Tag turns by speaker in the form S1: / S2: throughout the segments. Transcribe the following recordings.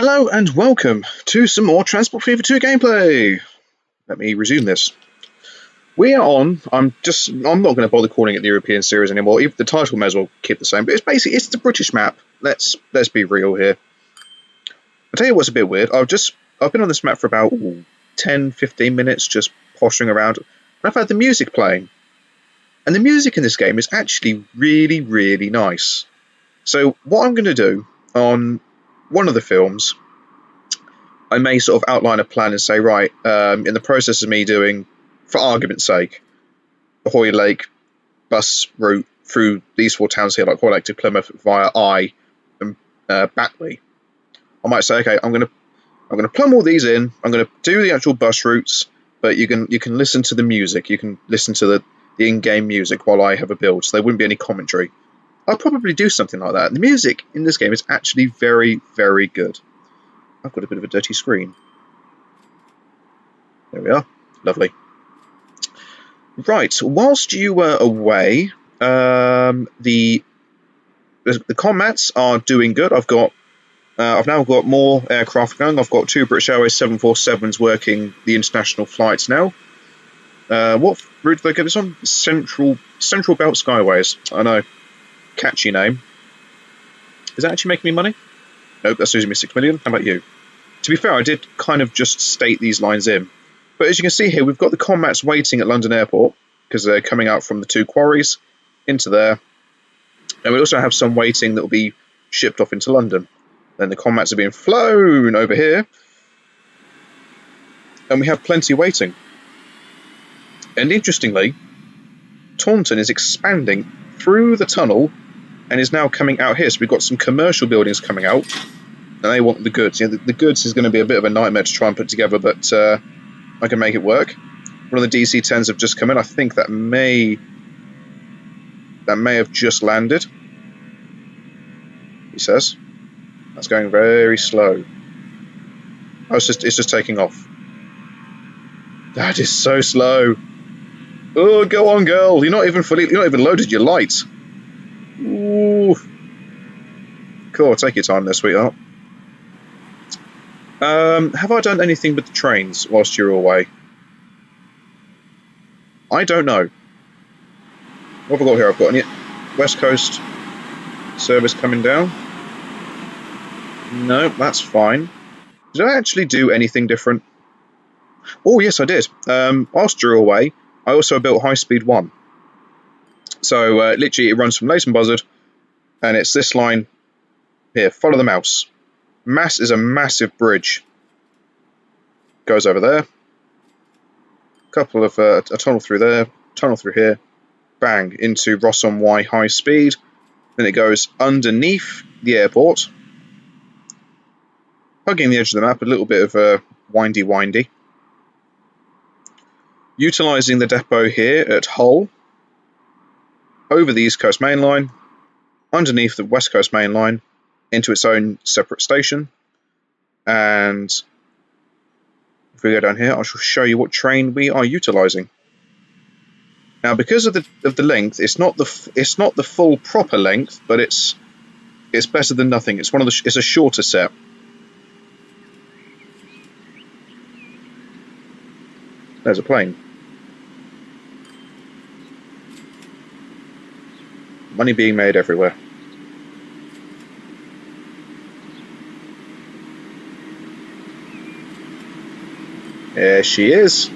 S1: Hello and welcome to some more Transport Fever 2 gameplay. Let me resume this. We are on. I'm not going to bother calling it the European series anymore. Even the title may as well keep the same. But it's the British map. Let's be real here. I'll tell you what's a bit weird. I've been on this map for about 10-15 minutes, just pottering around. And I've had the music playing, and the music in this game is actually really, really nice. So what I'm going to do on one of the films, I may sort of outline a plan and say, right, in the process of me doing, for argument's sake, the Hoy Lake bus route through these four towns here, like Hoy Lake to Plymouth via and Batley, I might say, okay, I'm gonna plumb all these in. I'm gonna do the actual bus routes, but you can listen to the music. You can listen to the in-game music while I have a build, so there wouldn't be any commentary. I'll probably do something like that. The music in this game is actually very, very good. I've got a bit of a dirty screen. There we are. Lovely. Right, whilst you were away, the combats are doing good. I've now got more aircraft going. I've got two British Airways 747s working the international flights now. What route did they get this on? Central Belt Skyways. I know. Catchy name. Is that actually making me money? Nope, that's losing me 6 million. How about you? To be fair, I did kind of just state these lines in. But as you can see here, we've got the combats waiting at London Airport because they're coming out from the two quarries into there. And we also have some waiting that will be shipped off into London. Then the combats are being flown over here. And we have plenty waiting. And interestingly, Taunton is expanding through the tunnel and is now coming out here. So we've got some commercial buildings coming out, and they want the goods. The goods is going to be a bit of a nightmare to try and put together, but I can make it work. One of the DC-10s have just come in. I think that may have just landed. He says that's going very slow. Oh, it's just taking off. That is so slow. Oh, go on, girl. You're not even loaded your lights. Ooh. Cool, take your time there, sweetheart. Have I done anything with the trains whilst you're away? I don't know. What have I got here? I've got West Coast service coming down. No, that's fine. Did I actually do anything different? Oh, yes, I did. Whilst you're away, I also built High Speed 1. So, literally, it runs from Leighton Buzzard, and it's this line here. Follow the mouse. Mass is a massive bridge. Goes over there. Couple of a tunnel through there. Tunnel through here. Bang into Ross-on-Wye High Speed. Then it goes underneath the airport, hugging the edge of the map. A little bit of a windy. Utilising the depot here at Hull, over the East Coast Mainline, underneath the West Coast Mainline, into its own separate station. And if we go down here, I shall show you what train we are utilising. Now, because of the length, it's not the full proper length, but it's better than nothing. It's a shorter set. There's a plane. Money being made everywhere. There she is.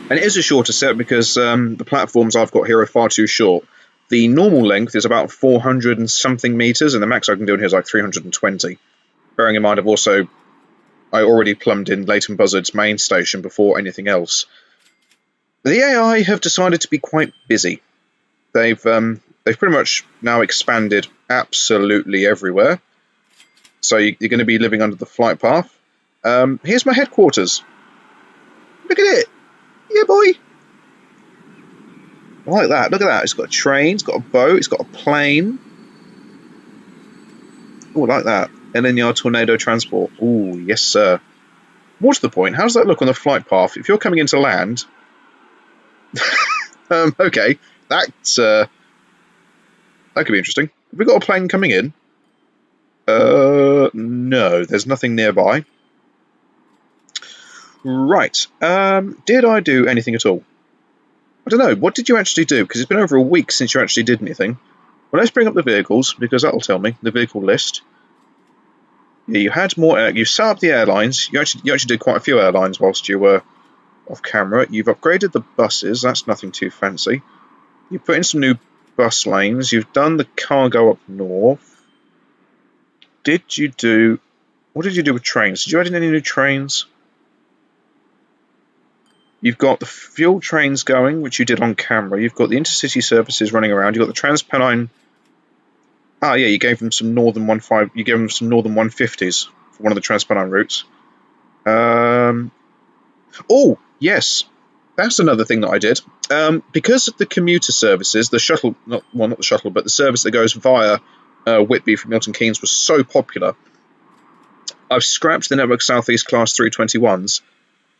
S1: And it is a shorter set because the platforms I've got here are far too short. The normal length is about 400 and something meters, and the max I can do in here is like 320. Bearing in mind I already plumbed in Leighton Buzzard's main station before anything else. The AI have decided to be quite busy. They've pretty much now expanded absolutely everywhere. So you're going to be living under the flight path. Here's my headquarters. Look at it. Yeah, boy. I like that. Look at that. It's got a train, it's got a boat, it's got a plane. Oh, I like that. LNR tornado transport. Oh, yes, sir. More to the point, how does that look on the flight path? If you're coming into land, okay, that could be interesting. Have we got a plane coming in? No, there's nothing nearby. Right. Did I do anything at all? I don't know. What did you actually do? Because it's been over a week since you actually did anything. Well, let's bring up the vehicles, because that'll tell me the vehicle list. Yeah, you had more. You set up the airlines. You actually did quite a few airlines whilst you were off camera. You've upgraded the buses. That's nothing too fancy. You put in some new bus lanes. You've done the cargo up north. What did you do with trains? Did you add in any new trains? You've got the fuel trains going, which you did on camera. You've got the intercity services running around. You've got the Transpennine. Ah, yeah, you gave them some Northern 15. You gave them some Northern 150s for one of the Transpennine routes. Oh, yes, that's another thing that I did. Because of the commuter services, the shuttle, not the shuttle, but the service that goes via Whitby from Milton Keynes was so popular, I've scrapped the Network Southeast Class 321s,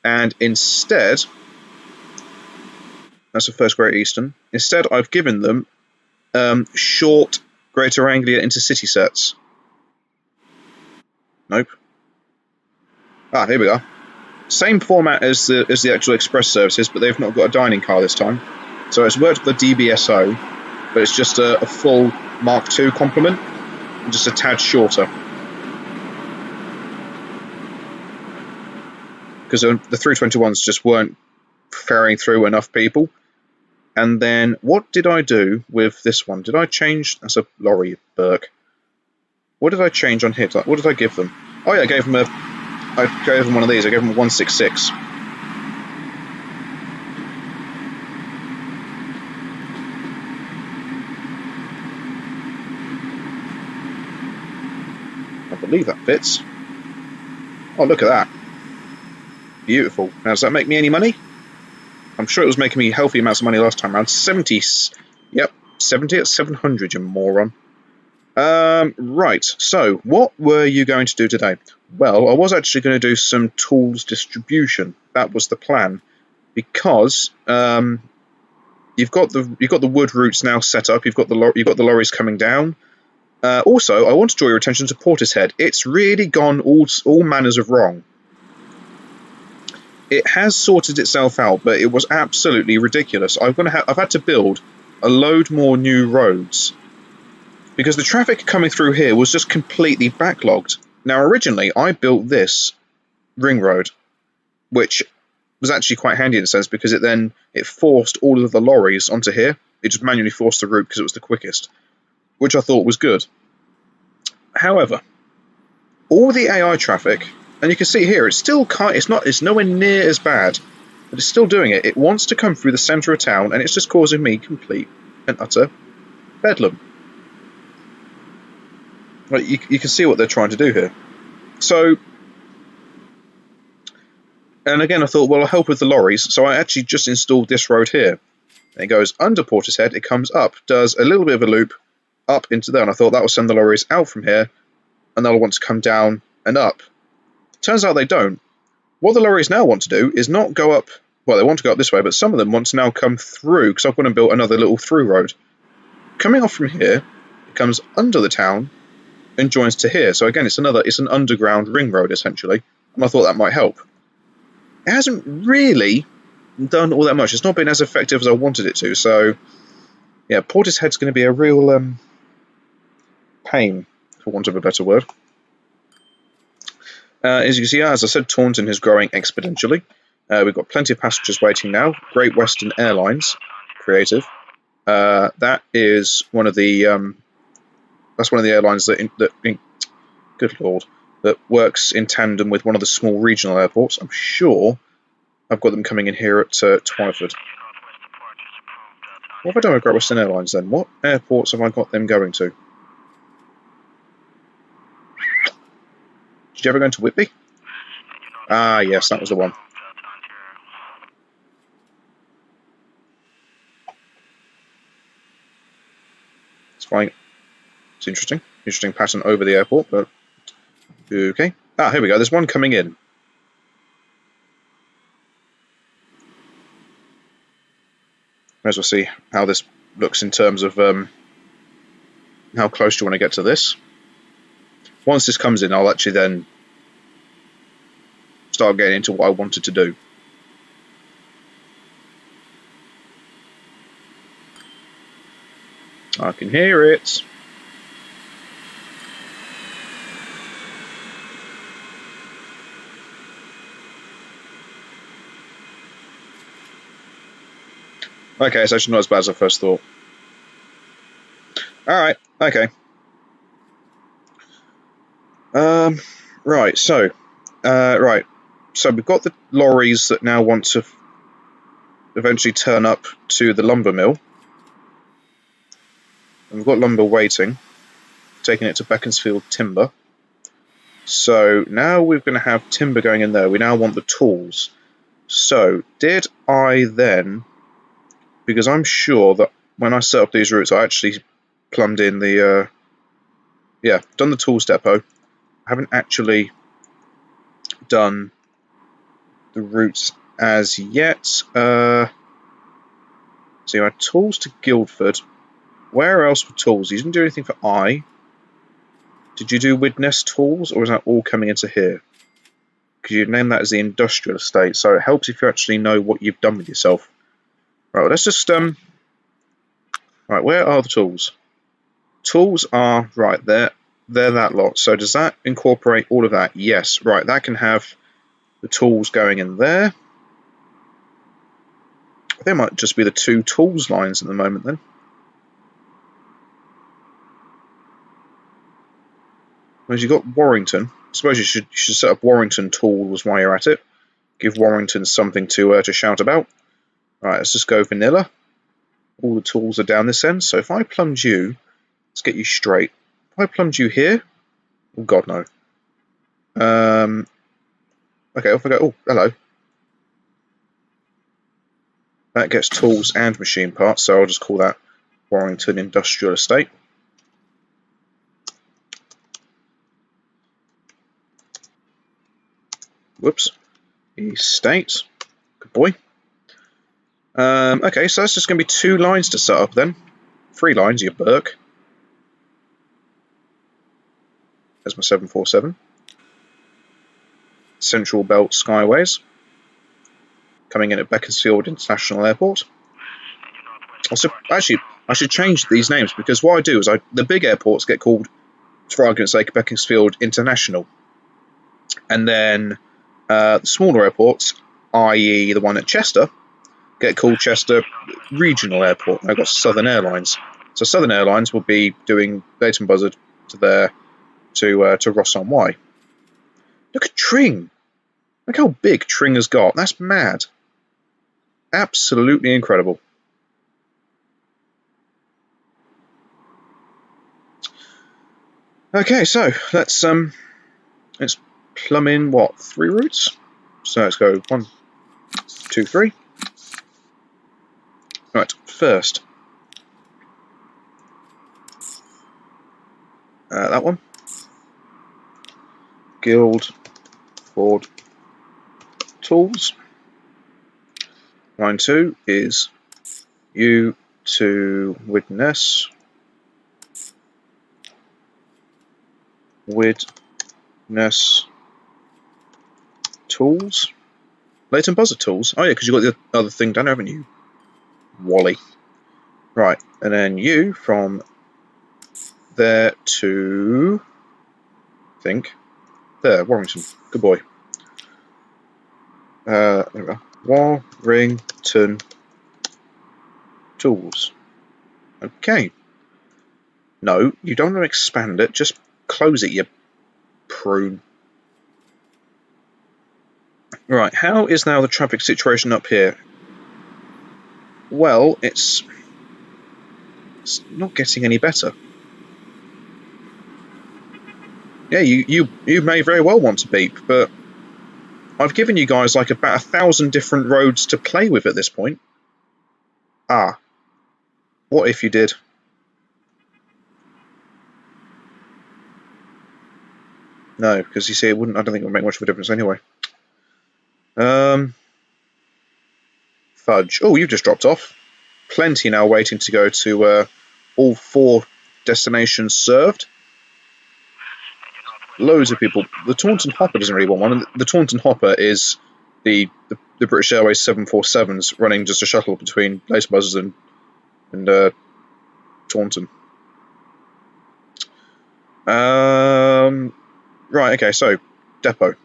S1: and instead, that's the first Great Eastern, instead I've given them short Greater Anglia intercity sets. Nope. Ah, here we are. Same format as the actual express services, but they've not got a dining car this time. So it's worked with the DBSO, but it's just a full Mark II complement, just a tad shorter. Because the 321s just weren't ferrying through enough people. And then, what did I do with this one? Did I change? That's a lorry, Burke. What did I change on here? What did I give them? Oh yeah, I gave them one of these. I gave them a 166. I believe that fits. Oh, look at that. Beautiful. Now, does that make me any money? I'm sure it was making me healthy amounts of money last time around. 70. Yep, 70 at 700, you moron. Right, so what were you going to do today? Well, I was actually going to do some tools distribution. That was the plan, because you've got the wood routes now set up. You've got the lorries coming down. Also, I want to draw your attention to Portishead. It's really gone all manners of wrong. It has sorted itself out, but it was absolutely ridiculous. I've had to build a load more new roads, because the traffic coming through here was just completely backlogged. Now, originally, I built this ring road, which was actually quite handy in a sense, because it forced all of the lorries onto here. It just manually forced the route because it was the quickest, which I thought was good. However, all the AI traffic, and you can see here, it's nowhere near as bad, but it's still doing it. It wants to come through the centre of town, and it's just causing me complete and utter bedlam. Like, you can see what they're trying to do here. So, and again, I thought, well, I'll help with the lorries. So I actually just installed this road here. And it goes under Portishead, it comes up, does a little bit of a loop up into there. And I thought that will send the lorries out from here, and they'll want to come down and up. Turns out they don't. What the lorries now want to do is not go up, well, they want to go up this way, but some of them want to now come through, because I've gone and built another little through road. Coming off from here, it comes under the town and joins to here. So again, it's an underground ring road, essentially. And I thought that might help. It hasn't really done all that much. It's not been as effective as I wanted it to. So, yeah, Portishead's going to be a real pain, for want of a better word. As you can see, as I said, Taunton is growing exponentially. We've got plenty of passengers waiting now. Great Western Airlines, creative. That is one of the airlines good lord, that works in tandem with one of the small regional airports. I'm sure I've got them coming in here at Twyford. What have I done with Great Western Airlines then? What airports have I got them going to? Did you ever go into Whitby? Ah, yes, that was the one. It's fine. It's interesting. Interesting pattern over the airport, but okay. Ah, here we go. There's one coming in. May as well see how this looks in terms of how close do you want to get to this. Once this comes in, I'll actually then start getting into what I wanted to do. I can hear it. Okay, it's actually not as bad as I first thought. Alright, okay. Right, so we've got the lorries that now want to eventually turn up to the lumber mill. And we've got lumber waiting, taking it to Beaconsfield Timber. So now we're going to have timber going in there. We now want the tools. So did I then, because I'm sure that when I set up these routes, I actually plumbed in the, done the tools depot. I haven't actually done the routes as yet. So you had tools to Guildford. Where else were tools? You didn't do anything for I. Did you do Widnes tools, or is that all coming into here? Because you'd name that as the industrial estate, so it helps if you actually know what you've done with yourself. Right, well, let's just right, where are the tools? Tools are right there. They're that lot. So does that incorporate all of that? Yes. Right, that can have the tools going in there. There might just be the 2 tools lines at the moment then. Whereas you've got Warrington. I suppose you should set up Warrington tools while you're at it. Give Warrington something to shout about. Right, let's just go vanilla. All the tools are down this end. So if I plumbed you, let's get you straight. If I plumbed you here, oh god no. Okay, off I go. Oh, hello. That gets tools and machine parts, so I'll just call that Warrington Industrial Estate. Whoops. Estate. Good boy. Okay, so that's just going to be 2 lines to set up then. 3 lines, you Burke. There's my 747. Central Belt Skyways. Coming in at Beaconsfield International Airport. Also, actually, I should change these names, because what I do is the big airports get called, for argument's sake, Beaconsfield International. And then the smaller airports, i.e. the one at Chester, get called Chester Regional Airport. I've got Southern Airlines. So Southern Airlines will be doing Leighton Buzzard to there to Ross-on-Wye. Look at Tring. Look how big Tring has got. That's mad. Absolutely incredible. Okay, so let's plumb in what, 3 routes? So let's go 1, 2, 3. Right, first. That one. Guildford Tools. Line 2 is you to Widnes. Widnes Tools. Leighton Buzzard Tools. Oh yeah, because you've got the other thing done, haven't you? Wally. Right, and then you from there to, I think, there, Warrington. Good boy. There we go. Warrington Tools. Okay. No, you don't want to expand it, just close it, you prune. Right, how is now the traffic situation up here? Well, it's not getting any better. Yeah, you may very well want to beep, but I've given you guys like about 1,000 different roads to play with at this point. Ah. What if you did? No, because you see, it wouldn't. I don't think it would make much of a difference anyway. Fudge. Oh, you've just dropped off. Plenty now waiting to go to all 4 destinations served. Loads of people. The Taunton Hopper doesn't really want one. And the Taunton Hopper is the British Airways 747s running just a shuttle between Lace Buzzers and Taunton. Right, okay, so depot.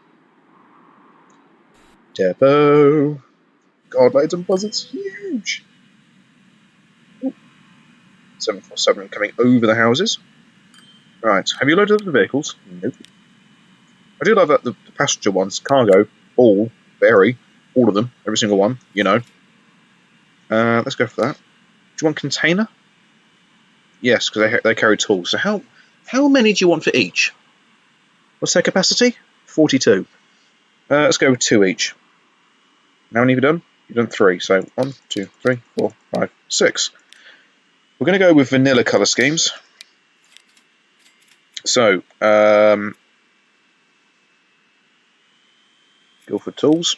S1: God, Lace and Buzzard's huge. 747 coming over the houses. Right, have you loaded up the vehicles? Nope. I do love that the passenger ones, cargo, all, very, all of them, every single one, you know. Let's go for that. Do you want container? Yes, because they carry tools. So how many do you want for each? What's their capacity? 42. Let's go with 2 each. How many have you done? You've done 3. So 1, 2, 3, 4, 5, 6. We're going to go with vanilla colour schemes. So, go for tools.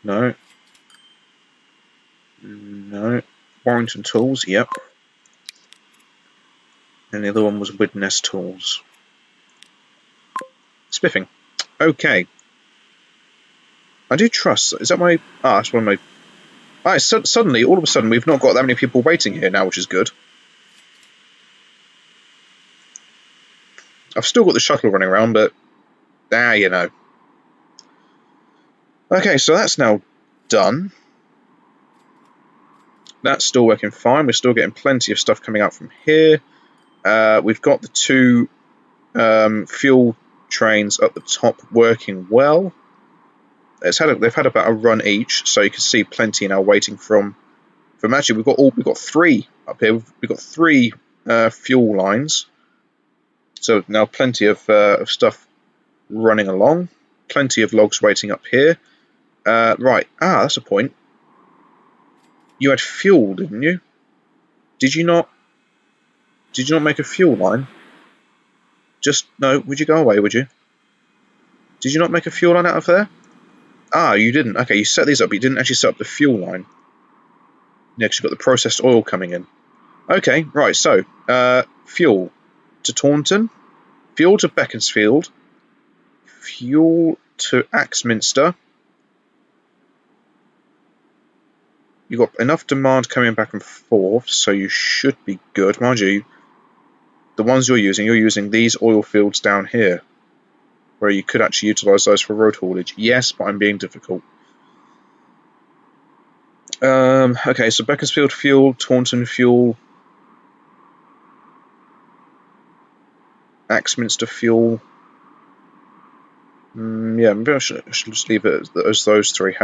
S1: No. Warrington Tools, yep. And the other one was Widnes Tools. Spiffing. Okay. I do trust. Is that my... that's one of my... suddenly, all of a sudden, we've not got that many people waiting here now, which is good. I've still got the shuttle running around, but... you know. Okay, so that's now done. That's still working fine. We're still getting plenty of stuff coming out from here. We've got the 2 fuel trains at the top working well. They've had about a run each, so you can see plenty now waiting from actually we've got 3 up here. We've got 3 fuel lines, so now plenty of stuff running along. Plenty of logs waiting up here. Right, that's a point. You had fuel, didn't you? Did you not make a fuel line? No. Would you go away? Would you? Did you not make a fuel line out of there? You didn't. Okay, you set these up, but you didn't actually set up the fuel line. Next, you've got the processed oil coming in. Okay, right, so, fuel to Taunton, fuel to Beaconsfield, fuel to Axminster. You've got enough demand coming back and forth, so you should be good. Mind you, the ones you're using these oil fields down here, where you could actually utilise those for road haulage. Yes, but I'm being difficult. Okay, so Beaconsfield fuel, Taunton fuel, Axminster fuel. Yeah, maybe I should just leave it as those 3.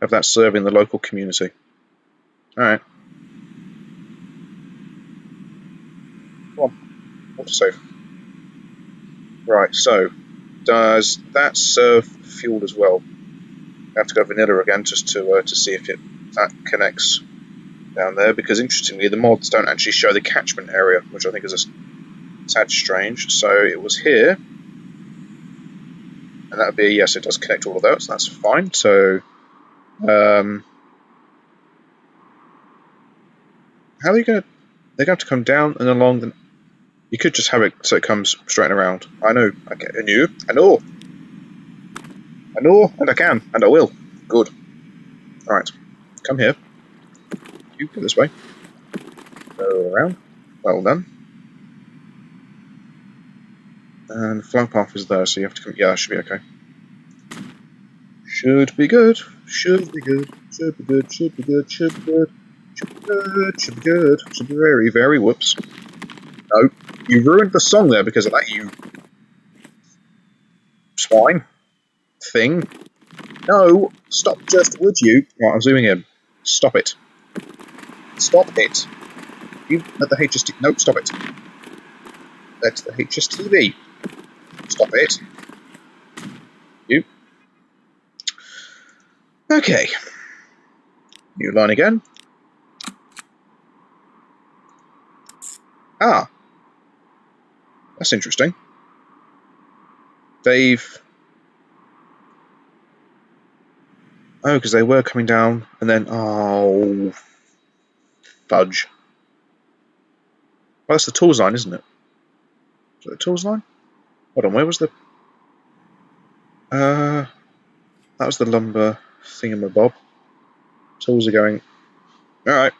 S1: Have that serving the local community. Alright. Come on. Autosave. Right, so does that serve fuel as well? I have to go vanilla again just to see if that connects down there, because interestingly the mods don't actually show the catchment area, which I think is a tad strange. So it was here, and that would be yes, it does connect all of those, so that's fine. So how are you going to... They're going to have to come down and along. You could just have it so it comes straight around. I know. Okay, I know, and I can, and I will. Good. Alright, come here. You go this way. Go around. Well done. And the flight path is there, so you have to come... Yeah, that should be okay. Should be good. Should be good. Should be good. Should be good. Should be good. Should be good. Should be good. Should be very, very... Whoops. No. You ruined the song there because of that, you... swine. Thing. No. Stop just, would you? Right, I'm zooming in. Stop it. Stop it. You let the HST... No, stop it. Let the HSTV. Stop it. You. Okay. New line again. Ah, that's interesting. They've... Oh, because they were coming down, and then... Oh... Fudge. Well, that's the tools line, isn't it? Is that the tools line? Hold on, where was the... That was the lumber thingamabob. Tools are going... Alright.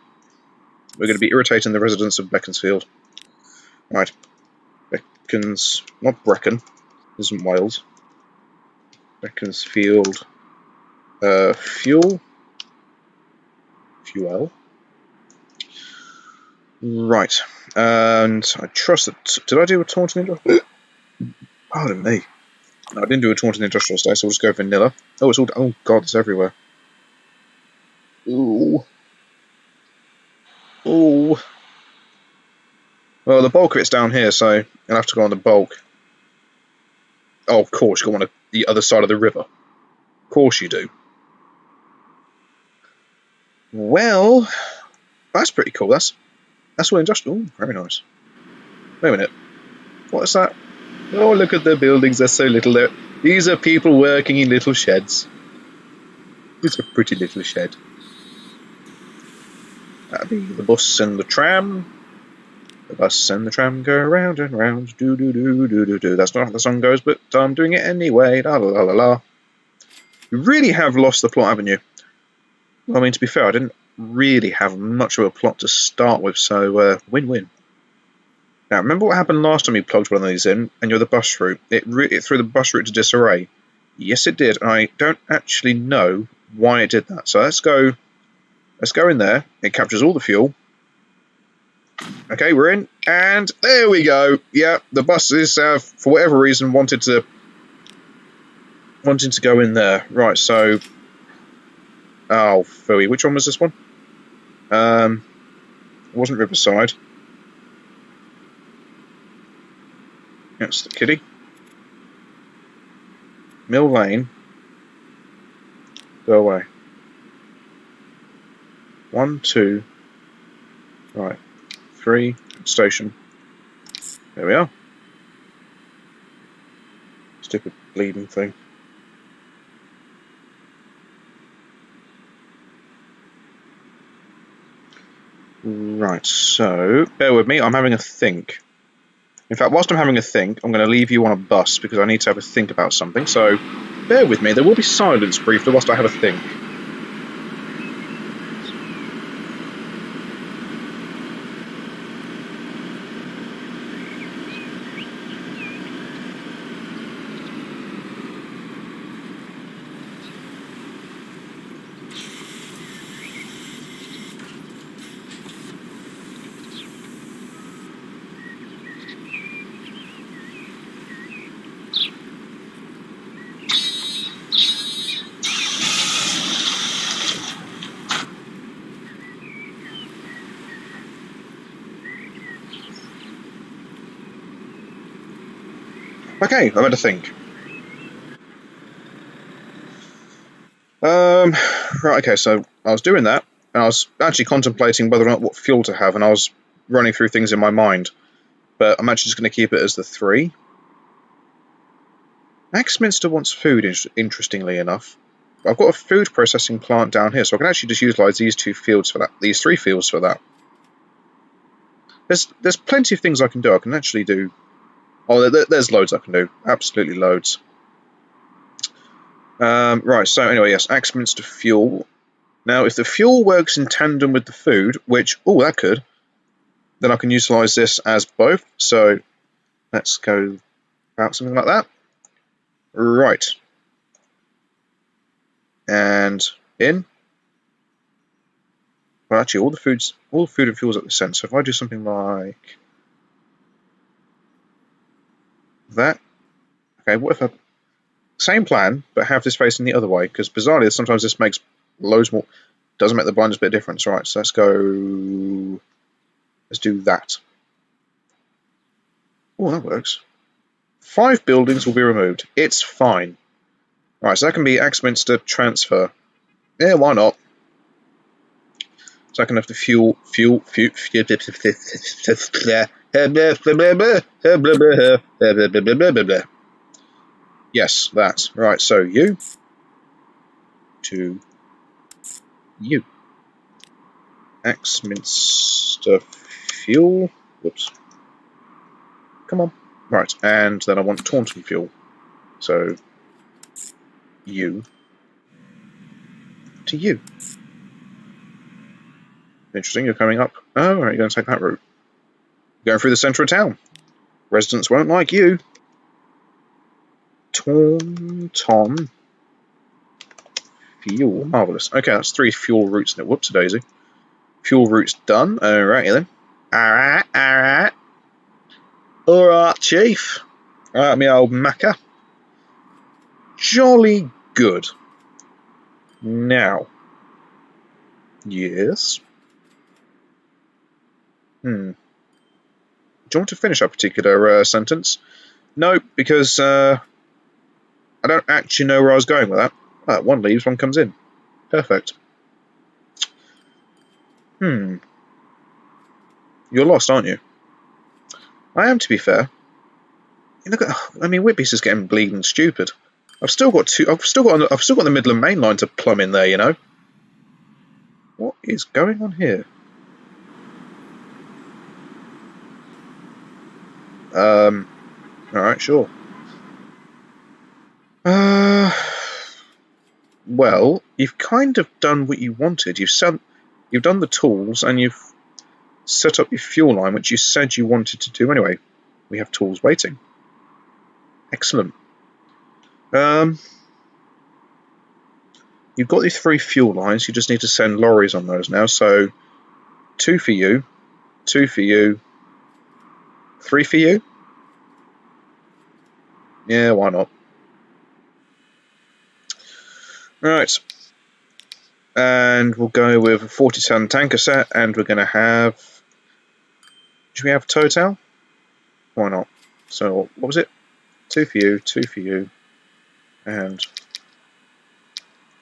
S1: We're going to be irritating the residents of Beaconsfield. Right. Beacons... Not Brecon. This isn't Wales. Beaconsfield... Fuel? Fuel? Right. And I trust that... Did I do a taunting industrial? Pardon me. No, I didn't do a taunting industrial estate, so we'll just go vanilla. Oh, it's all... Oh, God, it's everywhere. Ooh. Ooh. Well, the bulk of it's down here, so you'll have to go on the bulk. Oh, of course, you go on the other side of the river. Of course you do. Well, that's pretty cool. That's all industrial. Ooh, very nice. Wait a minute. What is that? Oh, look at the buildings. They're so little. These are people working in little sheds. It's a pretty little shed. That'd be the bus and the tram. The bus and the tram go round and round. Do do do do do do. That's not how the song goes, but I'm doing it anyway. La la la la la. You really have lost the plot, haven't you? Well, I mean, to be fair, I didn't really have much of a plot to start with, so win-win. Now, remember what happened last time you plugged one of these in, and you're the bus route? It threw the bus route to disarray. Yes, it did. I don't actually know why it did that. So let's go in there. It captures all the fuel. Okay, we're in, and there we go. Yeah, the buses have, for whatever reason, wanting to go in there. Right, so... Oh, phooey. Which one was this one? It wasn't Riverside. That's the kiddie. Mill Lane. Go away. 1, 2. Right. 3. Station. There we are. Stupid bleeding thing. Right, so bear with me, I'm having a think. In fact, whilst I'm having a think, I'm going to leave you on a bus because I need to have a think about something. So bear with me, there will be silence briefly whilst I have a think. Okay, I've had a think. Right, okay, so I was doing that, and I was actually contemplating whether or not what fuel to have, and I was running through things in my mind. But I'm actually just going to keep it as the 3. Axminster wants food, interestingly enough. I've got a food processing plant down here, so I can actually just utilise these 2 fields for that, these 3 fields for that. There's plenty of things I can do. I can actually do... Oh, there's loads I can do. Absolutely loads. Right, so anyway, yes, Axminster fuel. Now, if the fuel works in tandem with the food, which, oh, that could, then I can utilise this as both. So let's go about something like that. Right. And in. Well, actually, all the food and fuels at the centre. So if I do something like that, okay, what if I... Same plan, but have this facing the other way, because bizarrely, sometimes this makes loads more... Doesn't make the blindness bit of difference. Right, so let's go... Let's do that. Oh, that works. 5 buildings will be removed. It's fine. Right, so that can be Axminster transfer. Yeah, why not? So I can have the fuel. Yes, that. Right, so you to you. Axminster fuel. Whoops. Come on. Right, and then I want Taunton fuel. So you to you. Interesting, you're coming up. Oh, right, you're going to take that route. Going through the centre of town. Residents won't like you. Taunton fuel. Marvellous. Okay, that's 3 fuel routes in it. Whoops-a-daisy. Fuel route's done. Alrighty then. Alright. Alright, Chief. Alright, me old Macca. Jolly good. Now. Yes. Do you want to finish that particular sentence? No, because I don't actually know where I was going with that. One leaves, one comes in. Perfect. You're lost, aren't you? I am, to be fair. Look at, I mean, Whitby's is getting bleeding stupid. I've still got the Midland Mainline to plumb in there, you know. What is going on here? Alright, sure. Well, you've kind of done what you wanted. You've done the tools, and you've set up your fuel line, which you said you wanted to do anyway. We have tools waiting. Excellent. You've got these 3 fuel lines. You just need to send lorries on those now. So 2 for you, 2 for you, 3 for you. Yeah, why not? Right. And we'll go with a 40-ton tanker set, and we're going to have... Do we have total? Why not? So, what was it? 2 for you, 2 for you, and...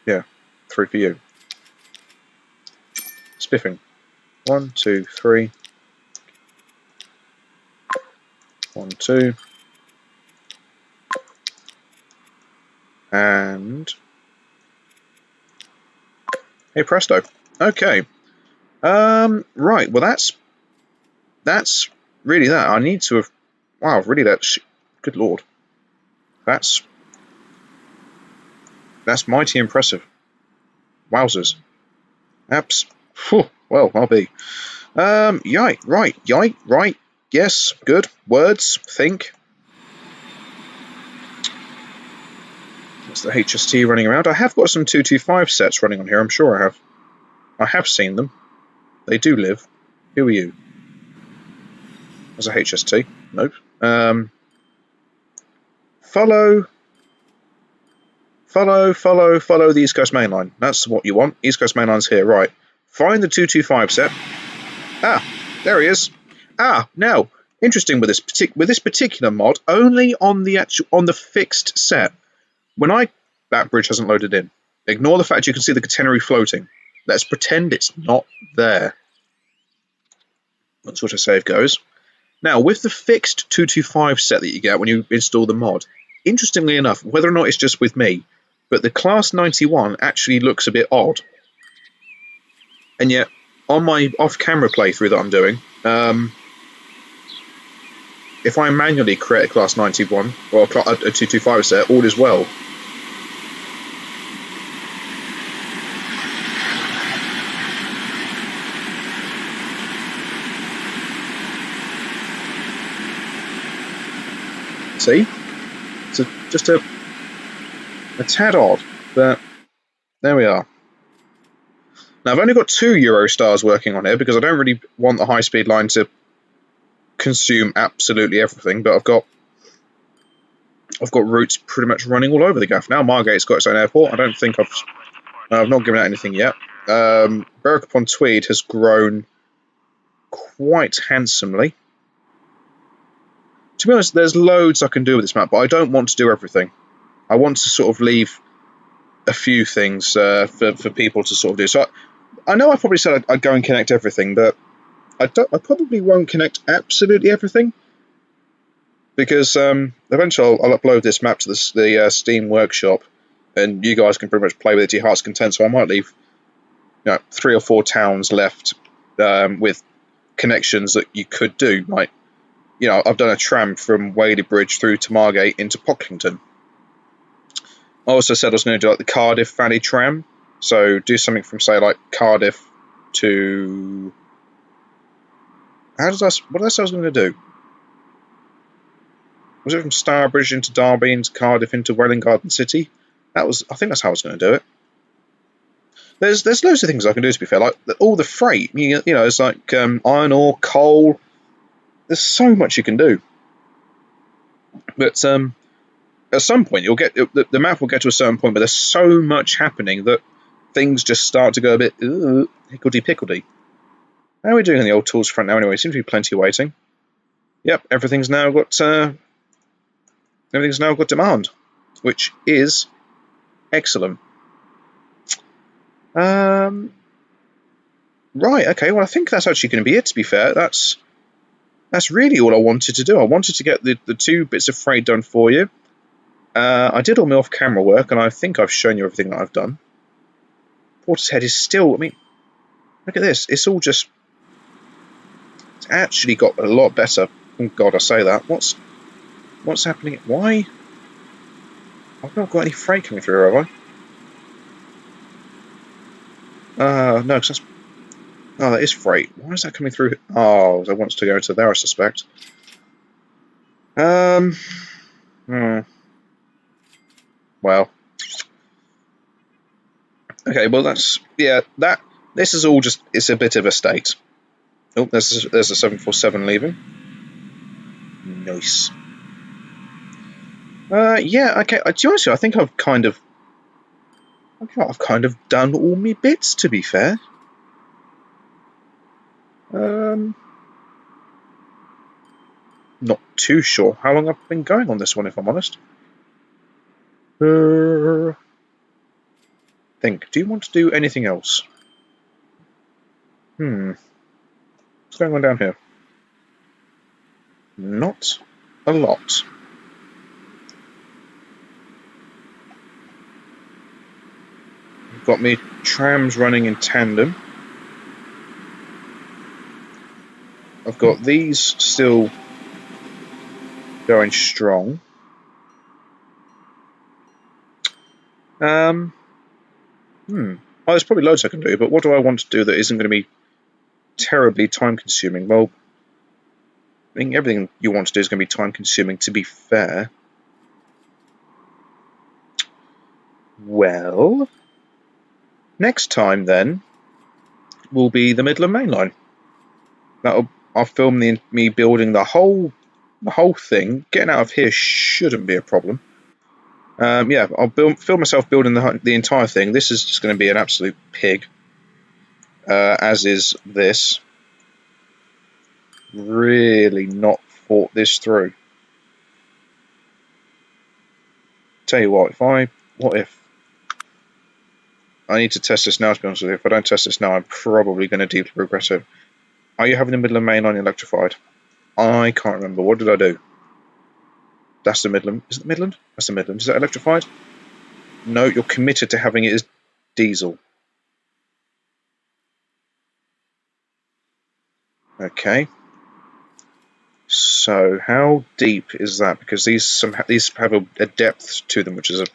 S1: yeah, 3 for you. Spiffing. 1, 2, 3. 1, 2. And... hey presto. Okay. Right, well that's really that. I need to have... wow, really that's... good lord. That's mighty impressive. Wowzers. Well, I'll be. Right. Yes, good. Words, think. That's the HST running around. I have got some 225 sets running on here, I'm sure I have. I have seen them. They do live. Who are you? There's a HST. Nope. Follow the East Coast Mainline. That's what you want. East Coast Mainline's here, right. Find the 225 set. There he is. Now, interesting with this particular mod, only on the fixed set. That bridge hasn't loaded in. Ignore the fact you can see the catenary floating. Let's pretend it's not there. That's what a save goes. Now, with the fixed 225 set that you get when you install the mod, interestingly enough, whether or not it's just with me, but the Class 91 actually looks a bit odd. And yet, on my off-camera playthrough that I'm doing, if I manually create a Class 91, or a 225 set, all is well. See? It's just a tad odd, but there we are. Now, I've only got 2 Eurostars working on here because I don't really want the high-speed line to consume absolutely everything, but I've got routes pretty much running all over the gaff. Now Margate's got its own airport. I don't think I've not given out anything yet. Berwick-upon-Tweed has grown quite handsomely. To be honest, there's loads I can do with this map, but I don't want to do everything. I want to sort of leave a few things for people to sort of do. So I know I probably said I'd go and connect everything, but I probably won't connect absolutely everything, because eventually I'll upload this map to the Steam workshop, and you guys can pretty much play with it to your heart's content. So I might leave 3 or 4 towns left with connections that you could do. Like, I've done a tram from Whaley Bridge through to Margate into Pocklington. I also said I was going to do like the Cardiff Valley tram, so do something from, say, like Cardiff to... What did I say I was going to do? Was it from Starbridge into Derby into Cardiff into Welwyn Garden City? I think that's how I was going to do it. There's loads of things I can do, to be fair, like all the freight. It's like iron ore, coal. There's so much you can do. But at some point, you'll get the map will get to a certain point, but there's so much happening that things just start to go a bit hickledy-pickledy. How are we doing on the old tools front now? Anyway, seems to be plenty waiting. Yep, everything's now got demand, which is excellent. Right, okay, well, I think that's actually going to be it, to be fair. That's really all I wanted to do. I wanted to get the 2 bits of freight done for you. I did all my off-camera work, and I think I've shown you everything that I've done. Portishead is still... I mean, look at this. It's all just... It's actually got a lot better. Oh, God, I say that. What's happening? Why? I've not got any freight coming through, have I? No, because that's... Oh, that is freight. Why is that coming through? Oh, that wants to go into there, I suspect. Well. Okay, well, that's... Yeah, this is all just... It's a bit of a state. Oh, there's a 747 leaving. Nice. Yeah, okay. To be honest with you, I think I've kind of done all my bits, to be fair. Not too sure how long I've been going on this one, if I'm honest. Think. Do you want to do anything else? What's going on down here? Not a lot. I've got me trams running in tandem. I've got these still going strong. Well, there's probably loads I can do, but what do I want to do that isn't going to be terribly time-consuming? Well, I think everything you want to do is going to be time-consuming, to be fair. Well, next time, then, will be the Midland Mainline. I'll film me building the whole thing. Getting out of here shouldn't be a problem. Yeah, I'll film myself building the entire thing. This is just going to be an absolute pig, as is this. Really not thought this through. Tell you what, what if I need to test this now, to be honest with you. If I don't test this now, I'm probably going to deeply regret it. Are you having the Midland Mainline electrified? I can't remember. What did I do? That's the Midland. Is it the Midland? That's the Midland. Is that electrified? No, you're committed to having it as diesel. Okay. So how deep is that? Because these have a depth to them, which is a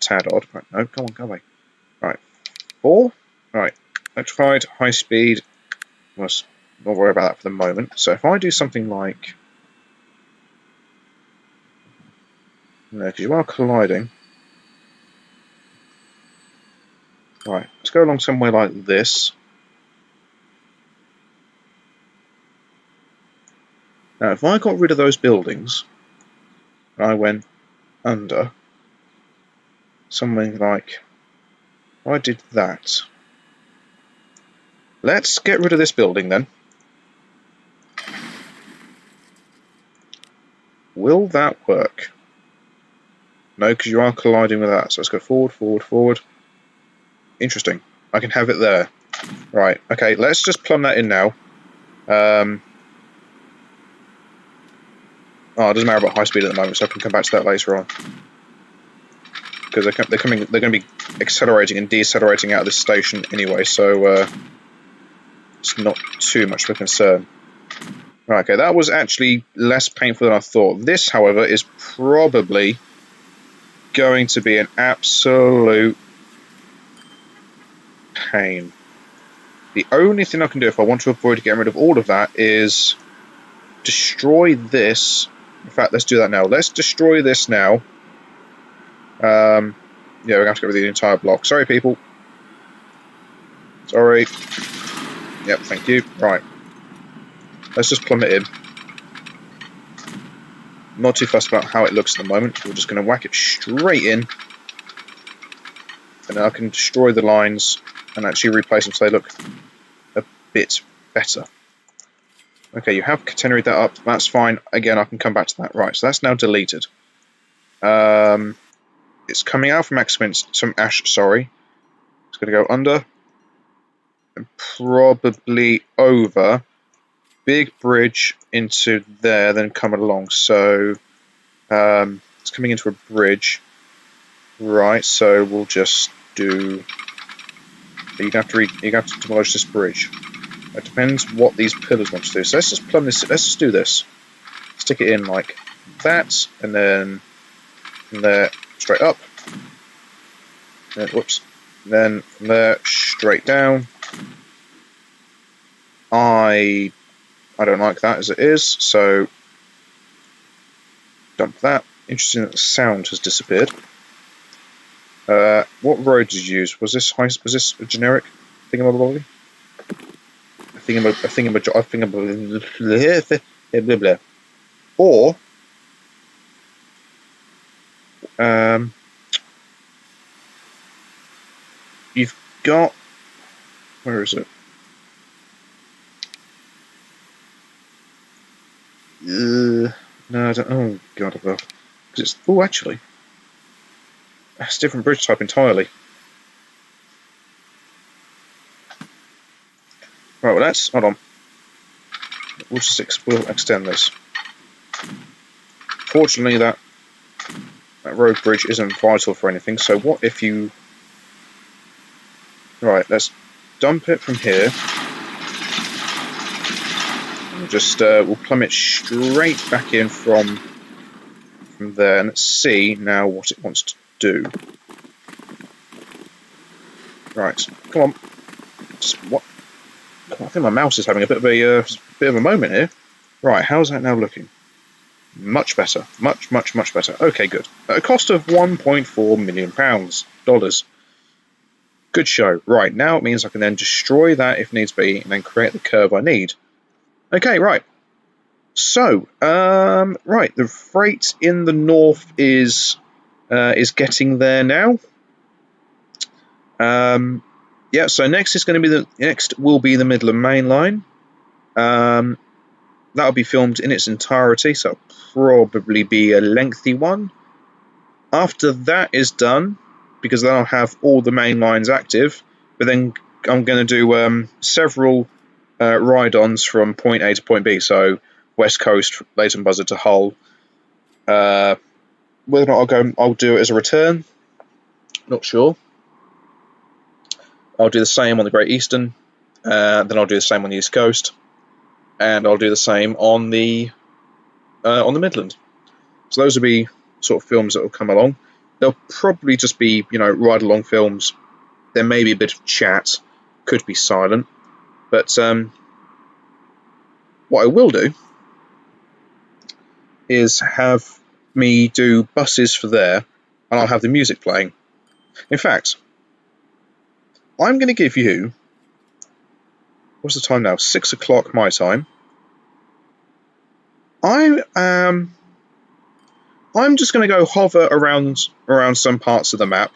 S1: tad odd. Right, no, come on, go away. Right, 4. Right, electrified, high speed. Let's not worry about that for the moment. So if I do something like... No, because you are colliding. Right, let's go along somewhere like this. Now, if I got rid of those buildings, and I went under, something like... I did that. Let's get rid of this building, then. Will that work? No, because you are colliding with that. So let's go forward, forward, forward. Interesting. I can have it there. Right, okay, let's just plumb that in now. Oh, it doesn't matter about high speed at the moment, so I can come back to that later on. Because they're going to be accelerating and decelerating out of this station anyway, so it's not too much of a concern. Right, okay, that was actually less painful than I thought. This, however, is probably going to be an absolute pain. The only thing I can do if I want to avoid getting rid of all of that is destroy this. In fact, let's do that now. Let's destroy this now. Yeah, we're going to have to get rid of the entire block. Sorry, people. Sorry. Yep, thank you. Right. Let's just plumb it in. Not too fussed about how it looks at the moment. We're just going to whack it straight in. And then I can destroy the lines and actually replace them so they look a bit better. Okay, you have catenaryed that up. That's fine. Again, I can come back to that. Right, so that's now deleted. It's coming out from some ash, sorry. It's going to go under and probably over. Big bridge into there, then come along. So it's coming into a bridge. Right, so we'll just do. You're going to have to demolish this bridge. It depends what these pillars want to do. So let's just plumb this. Let's just do this. Stick it in like that, and then from there straight up. And, whoops. And then from there straight down. I don't like that as it is, so dump that. Interesting that the sound has disappeared. What road did you use? Was this a generic thingamabobby? Or you've got, where is it? No, I don't. Oh god, above. Because it's. Oh, actually, it's a different bridge type entirely. Right, well, let's hold on. We'll extend this. Fortunately, that road bridge isn't vital for anything. So what if you? Right, let's dump it from here. We'll plumb it straight back in from there, and let's see now what it wants to do. Right, come on. What? I think my mouse is having a bit of a moment here. Right, how's that now looking? Much better, much better. Okay, good. At a cost of £1.4 million dollars. Good show. Right, now it means I can then destroy that if needs be, and then create the curve I need. Okay, right. So, right, the freight in the north is getting there now. Yeah, so next will be the Midland Mainline. That'll be filmed in its entirety, so it'll probably be a lengthy one. After that is done, because then I'll have all the main lines active, but then I'm going to do several ride-ons from point A to point B, so West Coast, Leighton Buzzard to Hull. Whether or not I'll do it as a return, not sure. I'll do the same on the Great Eastern, then I'll do the same on the East Coast, and I'll do the same on the Midland. So those will be sort of films that will come along. They'll probably just be, ride-along films. There may be a bit of chat, could be silent, but what I will do is have me do buses for there, and I'll have the music playing. In fact, I'm going to give you, what's the time now? 6 o'clock my time. I'm just going to go hover around some parts of the map.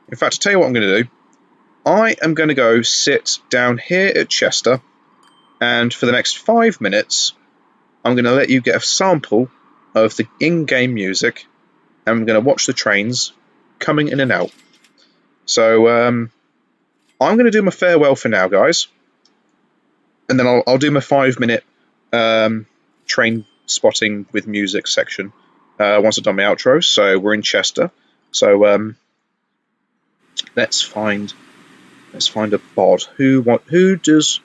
S1: In fact, to tell you what I'm going to do, I am going to go sit down here at Chester, and for the next 5 minutes, I'm going to let you get a sample of the in-game music, and I'm going to watch the trains coming in and out. So, I'm going to do my farewell for now, guys, and then I'll do my 5-minute train spotting with music section once I've done my outro. So we're in Chester. So let's find a bod. Who wants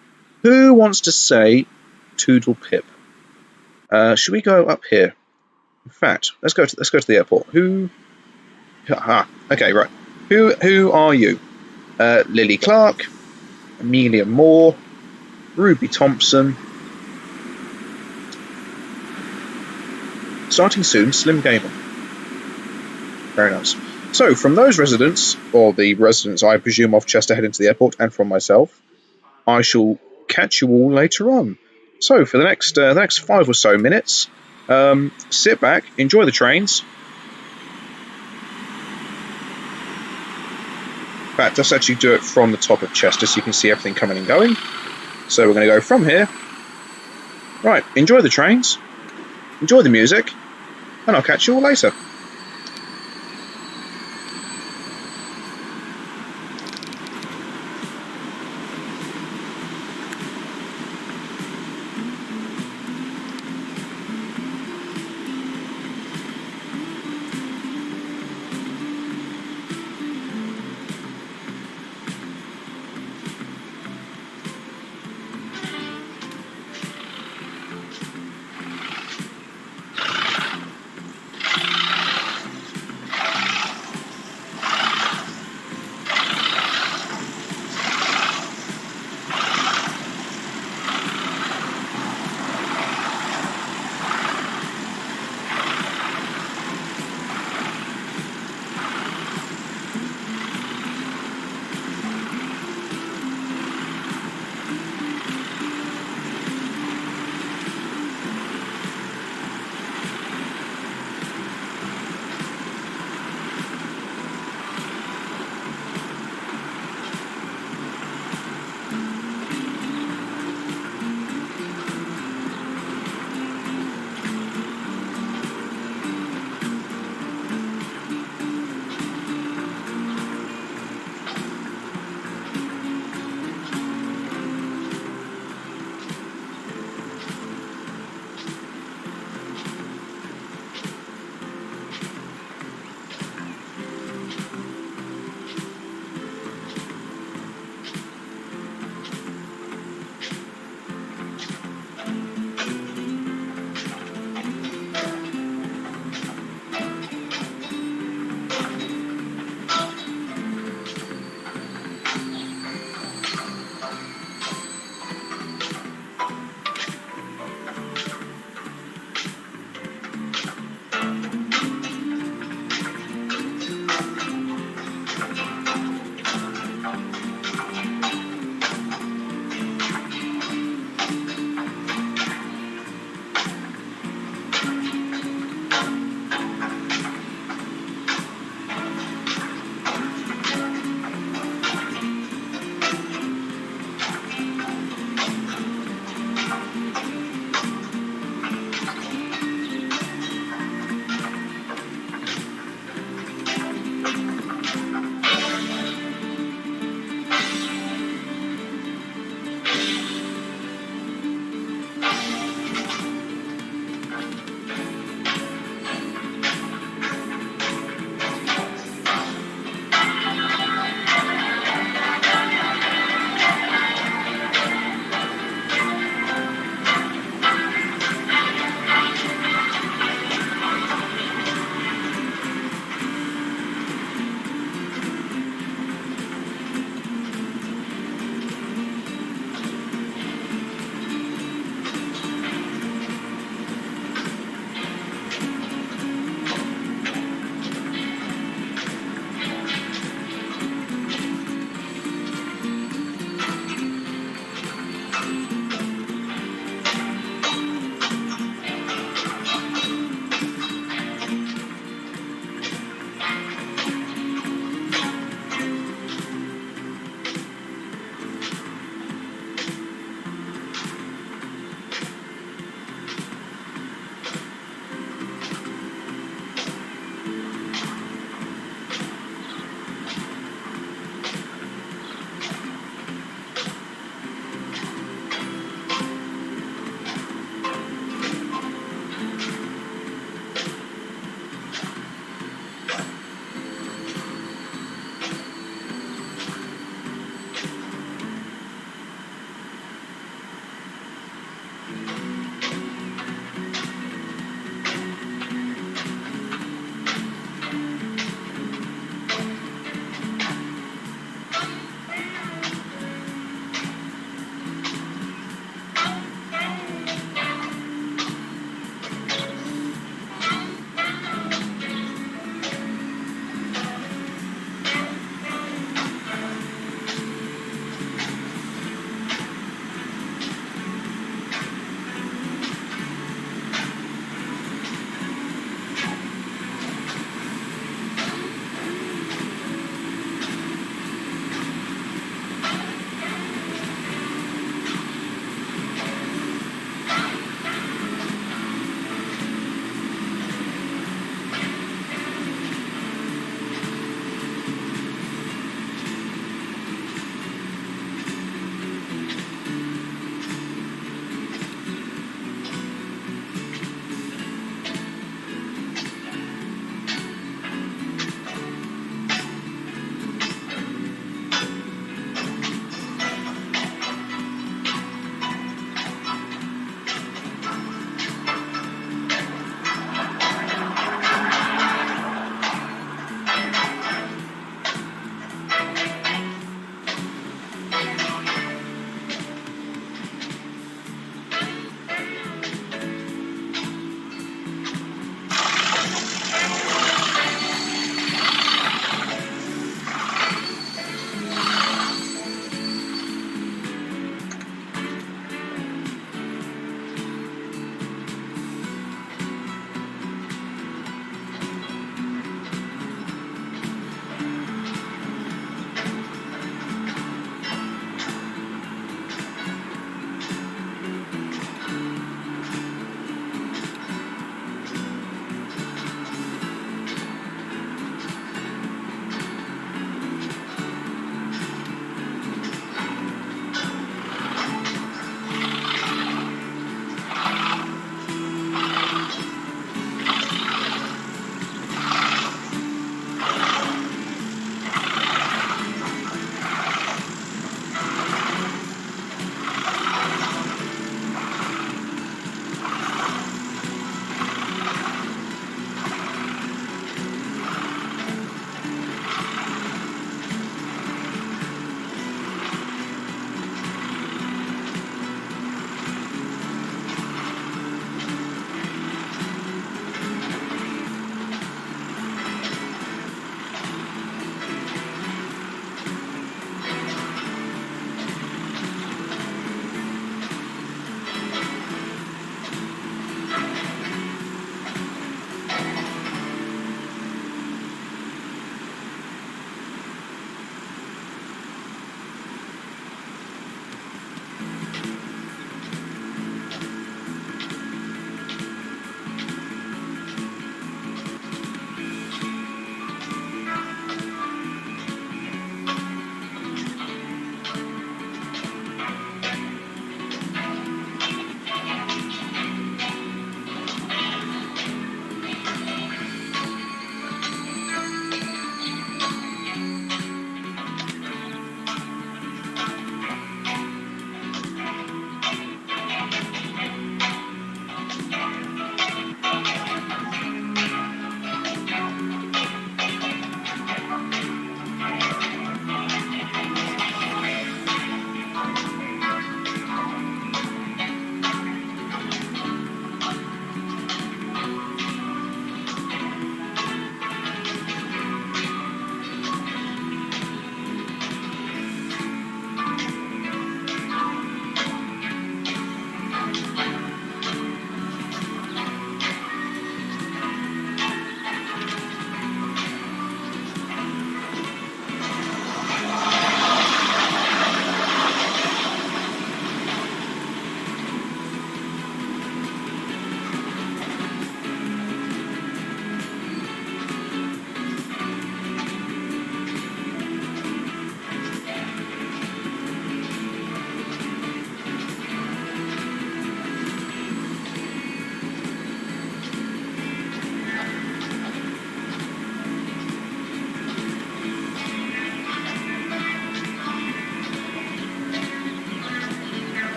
S1: to say Toodle Pip? Should we go up here? In fact, let's go to the airport. Who? Okay, right. Who are you? Lily Clark, Amelia Moore, Ruby Thompson. Starting soon, Slim Gamer. Very nice. So, from those residents, or the residents I presume of Chester heading to the airport, and from myself, I shall catch you all later on. So, for the next 5 or so minutes, sit back, enjoy the trains. In fact, let's actually do it from the top of Chester so you can see everything coming and going. So we're going to go from here. Right, enjoy the trains, enjoy the music, and I'll catch you all later.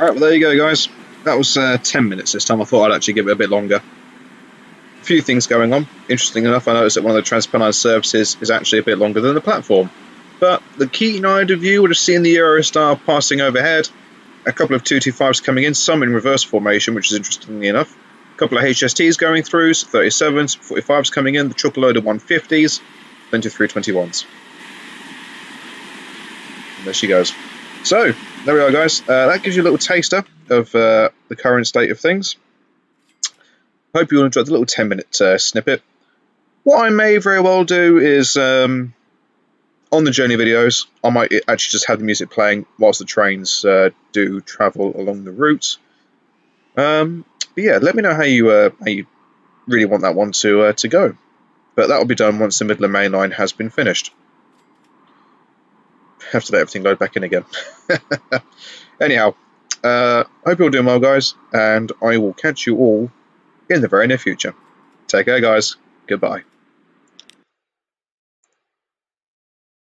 S1: Alright, well there you go guys. That was 10 minutes this time. I thought I'd actually give it a bit longer. A few things going on. Interesting enough, I noticed that one of the transpennine services is actually a bit longer than the platform. But the keen-eyed view would have seen the Eurostar passing overhead, a couple of 225s coming in, some in reverse formation, which is interestingly enough. A couple of HSTs going through, 37s, 45s coming in, the triple load of 150s, plenty of 321s. And there she goes. So, there we are guys. That gives you a little taster of the current state of things. Hope you all enjoyed the little 10-minute snippet. What I may very well do is, on the journey videos, I might actually just have the music playing whilst the trains do travel along the route. But yeah, let me know how you really want that one to go. But that will be done once the Midland Mainline has been finished. Have to let everything load back in again. Anyhow, hope you're all doing well, guys, and I will catch you all in the very near future. Take care, guys. Goodbye.